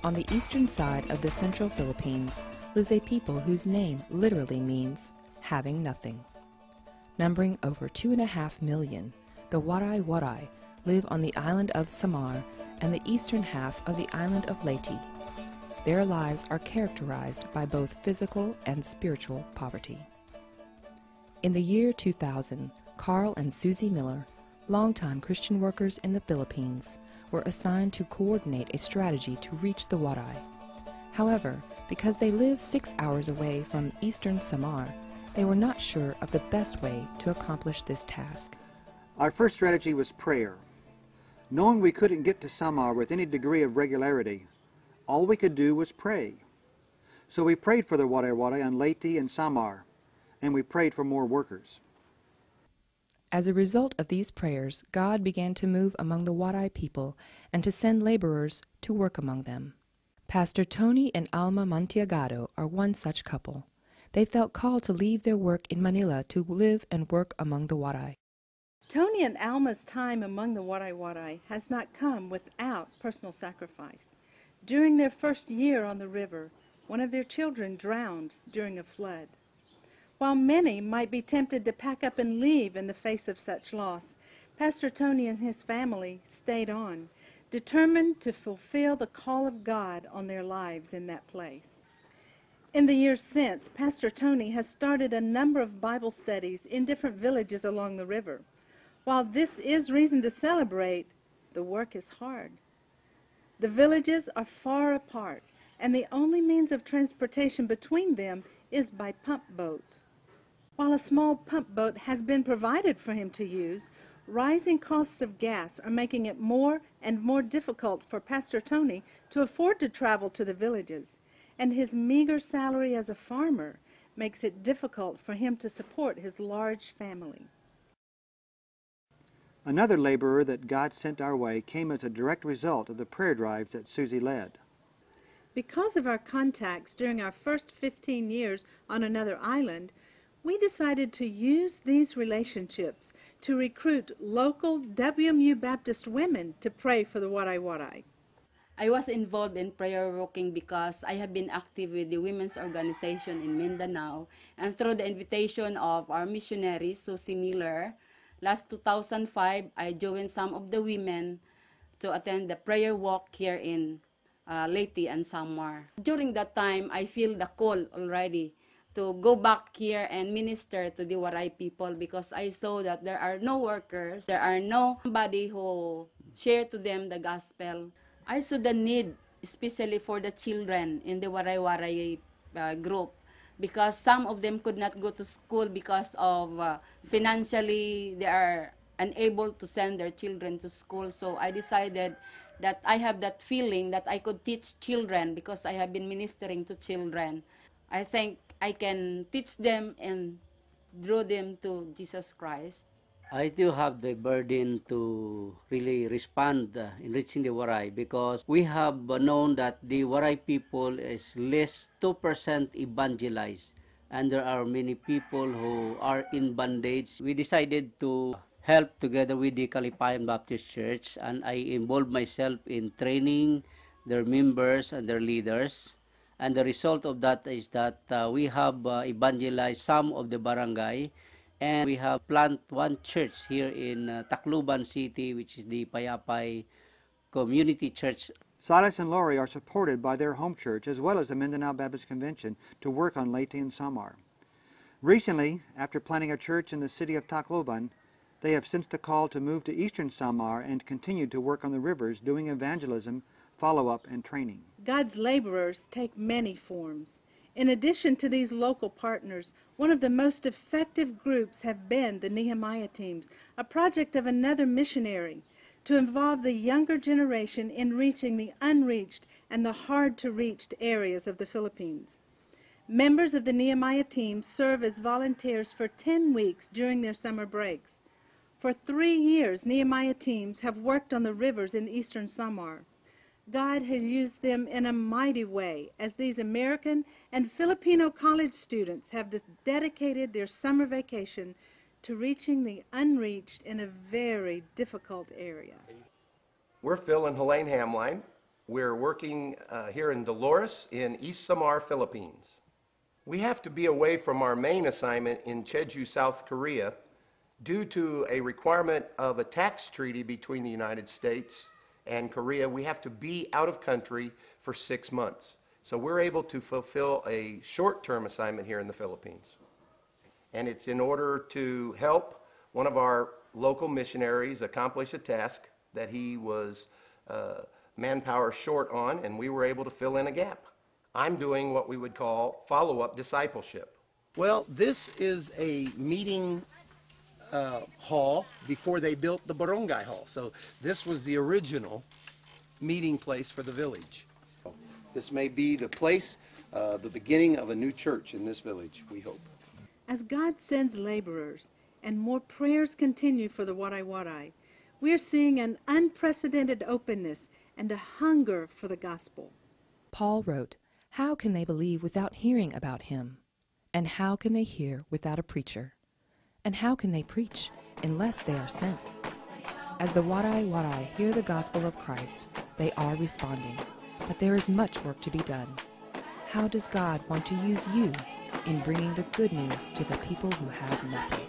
On the eastern side of the central Philippines lives a people whose name literally means having nothing. Numbering over 2.5 million, the Waray-Waray live on the island of Samar and the eastern half of the island of Leyte. Their lives are characterized by both physical and spiritual poverty. In the year 2000, Carl and Suzie Miller, longtime Christian workers in the Philippines, were assigned to coordinate a strategy to reach the Waray. However, because they live 6 hours away from eastern Samar, they were not sure of the best way to accomplish this task. Our first strategy was prayer. Knowing we couldn't get to Samar with any degree of regularity, all we could do was pray. So we prayed for the Waray-Waray on Leyte and Samar, and we prayed for more workers. As a result of these prayers, God began to move among the Waray people and to send laborers to work among them. Pastor Tony and Alma Mantiagado are one such couple. They felt called to leave their work in Manila to live and work among the Waray. Tony and Alma's time among the Waray-Waray has not come without personal sacrifice. During their first year on the river, one of their children drowned during a flood. While many might be tempted to pack up and leave in the face of such loss, Pastor Tony and his family stayed on, determined to fulfill the call of God on their lives in that place. In the years since, Pastor Tony has started a number of Bible studies in different villages along the river. While this is reason to celebrate, the work is hard. The villages are far apart, and the only means of transportation between them is by pump boat. While a small pump boat has been provided for him to use, rising costs of gas are making it more and more difficult for Pastor Tony to afford to travel to the villages, and his meager salary as a farmer makes it difficult for him to support his large family. Another laborer that God sent our way came as a direct result of the prayer drives that Suzie led. Because of our contacts during our first 15 years on another island, we decided to use these relationships to recruit local WMU Baptist women to pray for the Waray-Waray. I was involved in prayer working because I have been active with the women's organization in Mindanao, and through the invitation of our missionaries, Suzie Miller, last 2005, I joined some of the women to attend the prayer walk here in Leyte and Samar. During that time, I feel the call already to go back here and minister to the Waray people, because I saw that there are no workers, there are nobody who share to them the gospel. I saw the need, especially for the children in the Waray-Waray group, because some of them could not go to school because of financially they are unable to send their children to school. So I decided that I have that feeling that I could teach children, because I have been ministering to children. I think I can teach them and draw them to Jesus Christ. I do have the burden to really respond in reaching the Waray, because we have known that the Waray people is less 2% evangelized, and there are many people who are in bondage. We decided to help together with the Calipayan Baptist Church, and I involved myself in training their members and their leaders. And the result of that is that we have evangelized some of the barangay, and we have planted one church here in Tacloban City, which is the Payapay Community Church. Silas and Lori are supported by their home church as well as the Mindanao Baptist Convention to work on Leyte and Samar. Recently, after planting a church in the city of Tacloban, they have sensed a call to move to eastern Samar and continued to work on the rivers, doing evangelism, follow-up, and training. God's laborers take many forms. In addition to these local partners, one of the most effective groups have been the Nehemiah teams, a project of another missionary, to involve the younger generation in reaching the unreached and the hard-to-reach areas of the Philippines. Members of the Nehemiah team serve as volunteers for 10 weeks during their summer breaks. For 3 years, Nehemiah teams have worked on the rivers in eastern Samar. God has used them in a mighty way, as these American and Filipino college students have dedicated their summer vacation to reaching the unreached in a very difficult area. We're Phil and Helene Hamline. We're working here in Dolores in East Samar, Philippines. We have to be away from our main assignment in Jeju, South Korea, due to a requirement of a tax treaty between the United States and Korea. We have to be out of country for 6 months. So we're able to fulfill a short-term assignment here in the Philippines. And it's in order to help one of our local missionaries accomplish a task that he was manpower short on, and we were able to fill in a gap. I'm doing what we would call follow-up discipleship. Well, this is a meeting hall before they built the barangay hall. So this was the original meeting place for the village. This may be the place, the beginning of a new church in this village, we hope. As God sends laborers and more prayers continue for the Waray-Waray, we are seeing an unprecedented openness and a hunger for the gospel. Paul wrote, "How can they believe without hearing about him? And how can they hear without a preacher? And how can they preach unless they are sent?" As the Waray-Waray hear the gospel of Christ, they are responding, but there is much work to be done. How does God want to use you in bringing the good news to the people who have nothing?